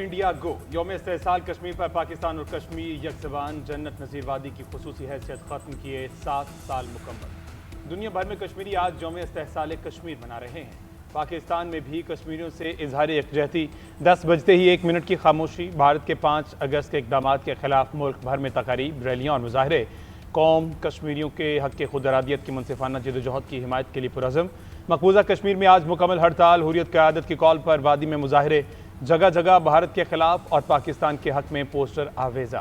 India गो। यौम इस्तेहसाल कश्मीर पर पाकिस्तान और कश्मीर यकज़बान। जन्नत नज़ीर वादी की खुसूसी हैसियत ख़त्म किए 7 साल मुकम्मल। दुनिया भर में कश्मीरी आज यौम इस्तेहसाल कश्मीर मना रहे हैं। पाकिस्तान में भी कश्मीरियों से इजहार यकजहती। 10 बजते ही 1 मिनट की खामोशी। भारत के 5 अगस्त के इक़दामात के खिलाफ मुल्क भर में तकारीब, रैलियाँ और मुजाहरे। कौम कश्मीरियों के हक़ के खुद इरादियत की मुनसिफाना जदोजहद की हिमायत के लिए पुरज़म। मकबूजा कश्मीर में आज मुकम्मल हड़ताल। हुर्रियत क़यादत की कॉल पर वादी में मुजाहरे। जगह जगह भारत के खिलाफ और पाकिस्तान के हक में पोस्टर आवेजा।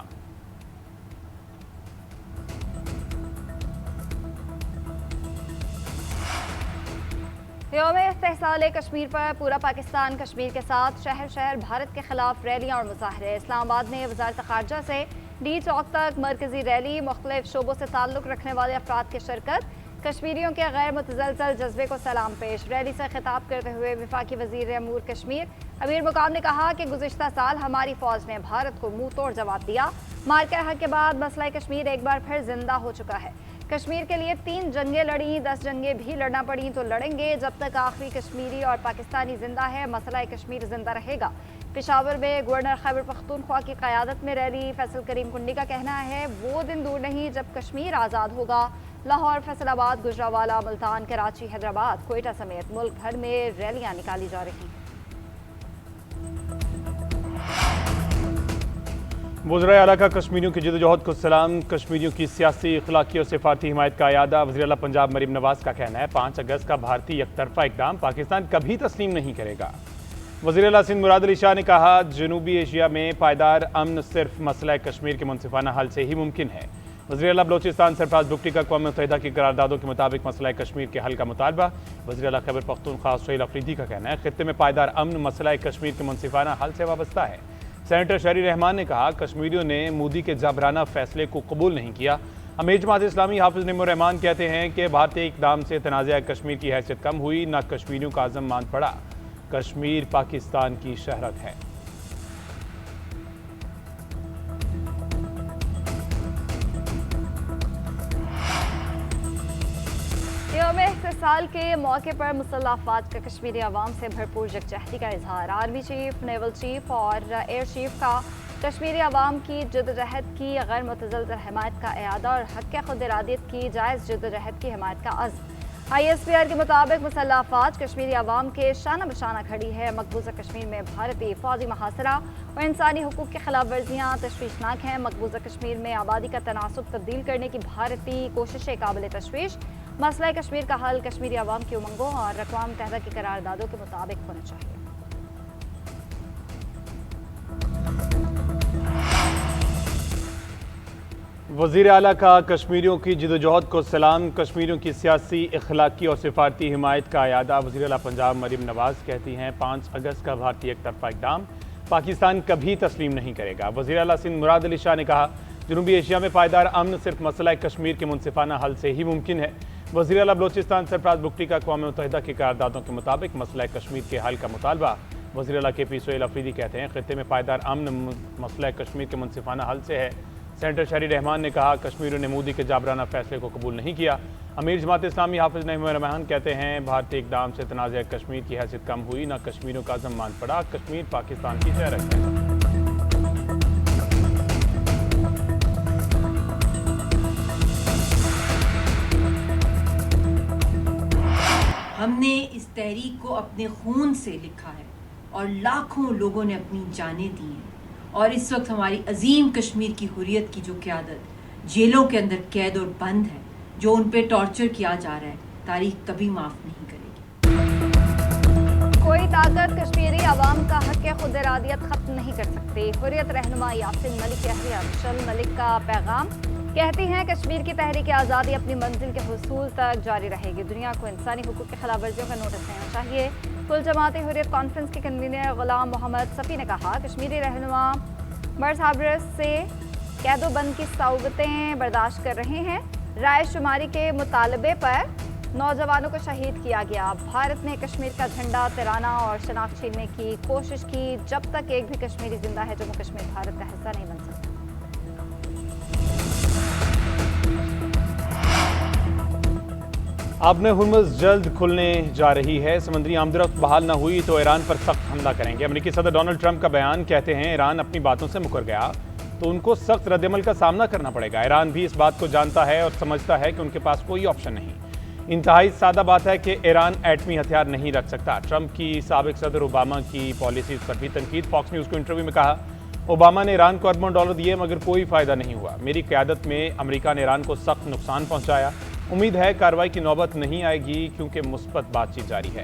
यौम इस्तेहसाल कश्मीर पर पूरा पाकिस्तान कश्मीर के साथ शहर शहर भारत के खिलाफ रैलियाँ और मुजाहरे। इस्लामाबाद में वजारत ख़ारजा से डी चौक तक मरकजी रैली। मुख्तलिफ शोबों से ताल्लुक़ रखने वाले अफराद की शिरकत। कश्मीरियों के गैर मुतज़लज़ल जज्बे को सलाम पेश। रैली से खिताब करते हुए वफाकी वज़ीर अमूर कश्मीर अमीर मुकाम ने कहा कि गुज़िश्ता साल हमारी फ़ौज ने भारत को मुँह तोड़ जवाब दिया। मार्के हक के बाद मसला कश्मीर एक बार फिर जिंदा हो चुका है। कश्मीर के लिए 3 जंगें लड़ी, 10 जंगें भी लड़ना पड़ी तो लड़ेंगे। जब तक आखिरी कश्मीरी और पाकिस्तानी जिंदा है, मसला कश्मीर जिंदा रहेगा। पेशावर में गवर्नर खैबर पख्तूनख्वा की क़यादत में रैली। फैसल करीम कुंडी का कहना है वो दिन दूर नहीं जब कश्मीर आज़ाद होगा। लाहौर, फैसलाबाद, गुजरावाला, मुल्तान, कराची, हैदराबाद, कोयटा समेत मुल्क भर में रैलियाँ निकाली जा रही हैं। वज़ीर आला का कश्मीरियों की जदोजहद को सलाम। कश्मीरियों की सियासी, अखलाकी और सिफारती हिमायत का अयादा। वज़ीर आला पंजाब मरीम नवाज का कहना है 5 अगस्त का भारतीय एकतरफा इक़दाम पाकिस्तान कभी तस्लीम नहीं करेगा। वज़ीर आला सिंध मुराद अली शाह ने कहा जनूबी एशिया में पायदार अमन सिर्फ मसला कश्मीर के मुनसिफाना हल से ही मुमकिन है। वज़ीर आला बलोचिस्तान सरफराज बुगटी का अक़वाम मुत्तहिदा की करारदादों के मुताबिक मसला कश्मीर के हल का मुतालबा। वज़ीर आला खैबर पख्तूनख्वा सुहेल अफरीदी का कहना है खित्ते में पायदार अमन मसला कश्मीर के मुनसिफाना हल से वाबस्ता है। सेनेटर शहरी रहमान ने कहा कश्मीरियों ने मोदी के जाबराना फैसले को कबूल नहीं किया। अमीर जमात इस्लामी हाफिज निमो रहमान कहते हैं कि भारतीय इक़दाम से तनाज़ा कश्मीर की हैसियत कम हुई, न कश्मीरियों का आज़म मान पड़ा। कश्मीर पाकिस्तान की शहरत है। यौम इस्तेहसाल के मौके पर मुसल्लह अफ़वाज का कश्मीरी अवाम से भरपूर यकजहती का इजहार। आर्मी चीफ, नेवल चीफ और एयर चीफ का कश्मीरी अवाम की जदोजहद की गैर मुतज़लज़ल हिमायत का अयादा और हक़ खुद इरादियत की जायज़ जदोजहद की हिमायत का अज़्म। ISPR के मुताबिक मुसल्लह अफ़वाज कश्मीरी अवाम के शाना बशाना खड़ी है। मकबूजा कश्मीर में भारतीय फ़ौजी मुहासरा और इंसानी हुकूक़ की खिलाफ वर्जियाँ तशवीशनाक हैं। मकबूजा कश्मीर में आबादी का तनासुब तब्दील करने की भारतीय कोशिशें काबिल तशवीश। मसला कश्मीर का हल कश्मीरी अवाम की उमंगों और अक़वाम मुत्तहिदा की करारदादों के मुताबिक होना चाहिए। वज़ीर आला का कश्मीरियों की जदोजहद को सलाम। कश्मीरियों की सियासी, अखलाकी और सिफारती हिमायत का अयादा। वज़ीर आला पंजाब मरीम नवाज कहती हैं 5 अगस्त का भारतीय एकतरफा इक़दाम पाकिस्तान कभी तस्लीम नहीं करेगा। वज़ीर आला सिंध मुराद अली शाह ने कहा जनूबी एशिया में पायदार अमन सिर्फ मसला कश्मीर के मुनसिफाना हल से ही मुमकिन है। वज़ीर आला बलोचिस्तान सरफराज बुगटी का अक़वाम मुत्तहिदा की करारदादों के मुताबिक मसला कश्मीर के हल का मुतालबा। वज़ीर आला KP सुहेल अफरीदी कहते हैं खित्ते में पायदार अमन मसला कश्मीर के मुनसिफाना हल से है। सेनेटर शहरी रहमान ने कहा कश्मीरियों ने मोदी के जाबराना फैसले को कबूल नहीं किया। अमीर जमात इस्लामी हाफिज निमो रहमान कहते हैं भारतीय इक़दाम से तनाज़ा कश्मीर की हैसियत कम हुई, न कश्मीरियों का आज़म मान पड़ा। कश्मीर पाकिस्तान की शहरत है। हमने इस तहरीक को अपने खून से लिखा है और लाखों लोगों ने अपनी जानें दी हैं और इस वक्त हमारी अजीम कश्मीर की हुर्रियत की जो क़यादत जेलों के अंदर कैद और बंद है, जो उन पे टॉर्चर किया जा रहा है, तारीख कभी माफ़ नहीं करेगी। कोई ताकत कश्मीरी अवाम का हक़ खुद इरादियत ख़त्म नहीं कर सकती। हुर्रियत रहनुमा यासिन मलिक यहया अरशल मलिक का पैगाम। कहती हैं कश्मीर की तहरीक आज़ादी अपनी मंजिल के हुसूल तक जारी रहेगी। दुनिया को इंसानी हुकूक़ की खिलाफ वर्जियों का नोटिस देना चाहिए। कुल जमात हुर्रियत कॉन्फ्रेंस के कन्वीनर गुलाम मोहम्मद सफ़ी ने कहा कश्मीरी रहनुमा मरसाबरस से कैदोबंद की सौगतें बर्दाश्त कर रहे हैं। राय शुमारी के मुतालबे पर नौजवानों को शहीद किया गया। भारत ने कश्मीर का झंडा तिराना और शनाख्त छीनने की कोशिश की। जब तक एक भी कश्मीरी जिंदा है जम्मू कश्मीर भारत का हिस्सा नहीं बन सकता। आबने हुर्मुज़ जल्द खुलने जा रही है। समुद्री आमदरफ्त बहाल न हुई तो ईरान पर सख्त हमला करेंगे। अमेरिकी सदर डोनाल्ड ट्रंप का बयान, कहते हैं ईरान अपनी बातों से मुकर गया तो उनको सख्त रद्दमल का सामना करना पड़ेगा। ईरान भी इस बात को जानता है और समझता है कि उनके पास कोई ऑप्शन नहीं। इंतहाई सादा बात है कि ईरान एटमी हथियार नहीं रख सकता। ट्रंप की साबिक सदर ओबामा की पॉलिसीज पर भी तनकीद। फॉक्स न्यूज़ को इंटरव्यू में कहा, ओबामा ने ईरान को अरबों डॉलर दिए मगर कोई फायदा नहीं हुआ। मेरी क़यादत में अमेरिका ने ईरान को सख्त नुकसान पहुंचाया। उम्मीद है कार्रवाई की नौबत नहीं आएगी क्योंकि मुस्बत बातचीत जारी है।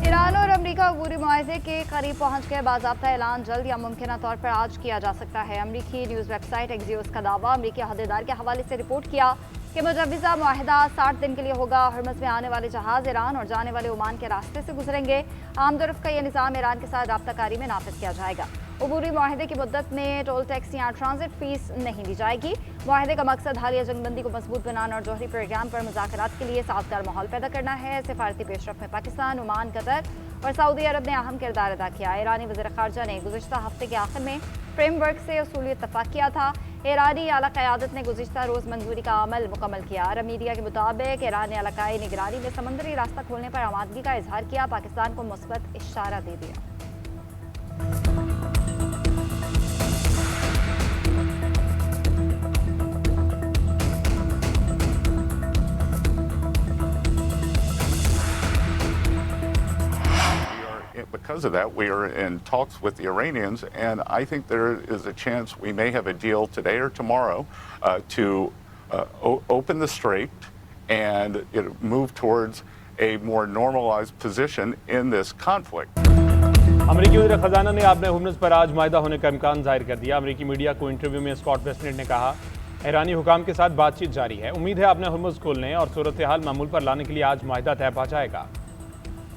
ईरान और अमेरिका अबूरी मुआहदे के करीब पहुंच गए। बाज़ाब्ता ऐलान जल्द या मुमकिन तौर पर आज किया जा सकता है। अमेरिकी न्यूज़ वेबसाइट एक्सियोस का दावा, अमेरिकी अहदेदार के हवाले से रिपोर्ट किया कि मुजव्वज़ा मुआहदा 60 दिन के लिए होगा। हर्मज़ में आने वाले जहाज़ ईरान और जाने वाले ओमान के रास्ते से गुजरेंगे। आमदरफ्त का यह निज़ाम ईरान के साथ राब्ताकारी में नाफिज किया जाएगा। अबूरी मुआहदे की मुद्दत में टोल टैक्स या ट्रांजिट फीस नहीं दी जाएगी। मुआहदे का मकसद हालिया जंगबंदी को मजबूत बनाना और जौहरी प्रोग्राम पर मुज़ाकरात के लिए साज़गार माहौल पैदा करना है। सिफारती पेशरफ में पाकिस्तान, ओमान, कतर और सऊदी अरब ने अहम किरदार अदा किया। ईरानी वज़ीर ख़ारजा ने गुज़िश्ता हफ्ते के आखिर में फ्रेमवर्क से उसूली इत्तफ़ाक़ किया था। ईरानी आला क़यादत ने गुज़िश्ता रोज़ मंजूरी का अमल मुकम्मल किया। अरब मीडिया के मुताबिक ईरान ने इलाकाई निगरानी में समंदरी रास्ता खोलने पर आमादगी का इजहार किया। पाकिस्तान को मुस्बत इशारा दे दिया। Because of that, we are in talks with the Iranians, and I think there is a chance we may have a deal today or tomorrow to open the strait and move towards a more normalized position in this conflict. अमेरिकी वज़ीर ख़ज़ाना ने आबने Hormuz पर आज मुआहदा होने का इम्कान जाहिर कर दिया। अमेरिकी मीडिया को इंटरव्यू में स्कॉट बेसेंट ने कहा, ईरानी हुकाम के साथ बातचीत जारी है। उम्मीद है आबने हुर्मुज़ खोलने और सूरत हाल मामूल पर लाने के लिए आज मुआहदा तय पा जाएगा।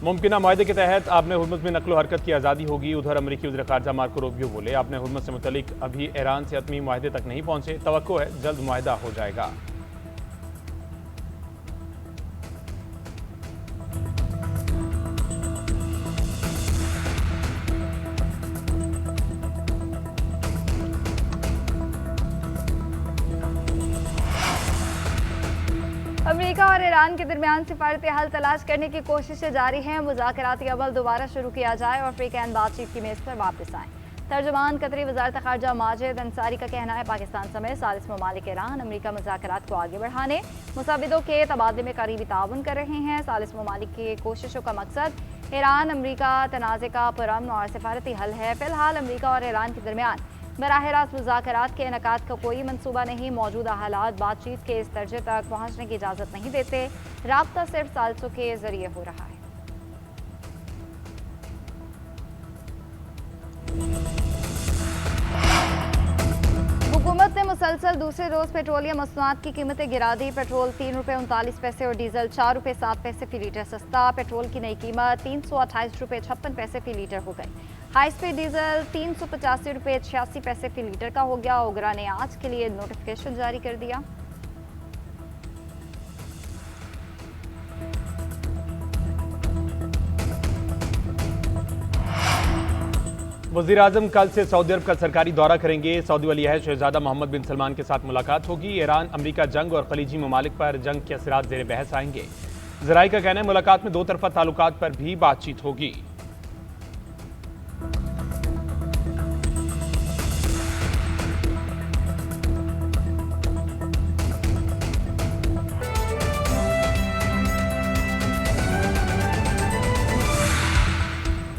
मुमकिन मुआहदे के तहत आबने हुर्मुज़ में नकलो हरकत की आज़ादी होगी। उधर अमेरिकी वज़ीर ख़ारजा मार्को रूबियो बोले, आबने हुर्मुज़ से मुतल्लिक अभी ईरान से हतमी मुआहदे तक नहीं पहुंचे। तवक्को है जल्द मुआहदा हो जाएगा। अमेरिका और ईरान के दरमियान सिफारती हल तलाश करने की कोशिशें जारी हैं। मुज़ाकराती अमल दोबारा शुरू किया जाए और फ्री कैन बातचीत की मेज़ पर वापस आएँ। तर्जुमान कतरी वज़ारत ख़ारजा माजिद अंसारी का कहना है, पाकिस्तान समेत 40 ममालिक ईरान अमेरिका मुज़ाकरात को आगे बढ़ाने, मुसाविदों के तबादले में करीबी ताउन कर रहे हैं। 40 ममालिक की कोशिशों का मकसद ईरान अमेरिका तनाज़े का पुरअमन और सिफारती हल है। फ़िलहाल अमेरिका और ईरान के दरमियान बराह रास्त मुज़ाकरात के इनेकाद का कोई मनसूबा नहीं। मौजूदा हालात बातचीत के इस दर्जे तक पहुँचने की इजाज़त नहीं देते। राब्ता सिर्फ सालसों के ज़रिए हो रहा है। हुकूमत ने मुसलसल दूसरे रोज़ पेट्रोलियम मसनूआत की कीमतें गिरा दी। पेट्रोल 3 रुपये 39 पैसे और डीजल 4 रुपये 7 पैसे फी लीटर सस्ता। पेट्रोल की नई कीमत 328 रुपये 56 पैसे फी लीटर हो गई। हाई स्पीड डीजल 385 रुपये 86 पैसे फी लीटर का हो गया। ओगरा ने आज के लिए नोटिफिकेशन जारी कर दिया। वज़ीर आज़म कल से सऊदी अरब का सरकारी दौरा करेंगे। सऊदी वली अहद शहजादा मोहम्मद बिन सलमान के साथ मुलाकात होगी। ईरान अमेरिका जंग और खलीजी ममालिक पर जंग के असरात ज़ेर बहस आएंगे। ज़राई का कहना है मुलाकात में दो तरफा ताल्लुकात पर भी बातचीत होगी।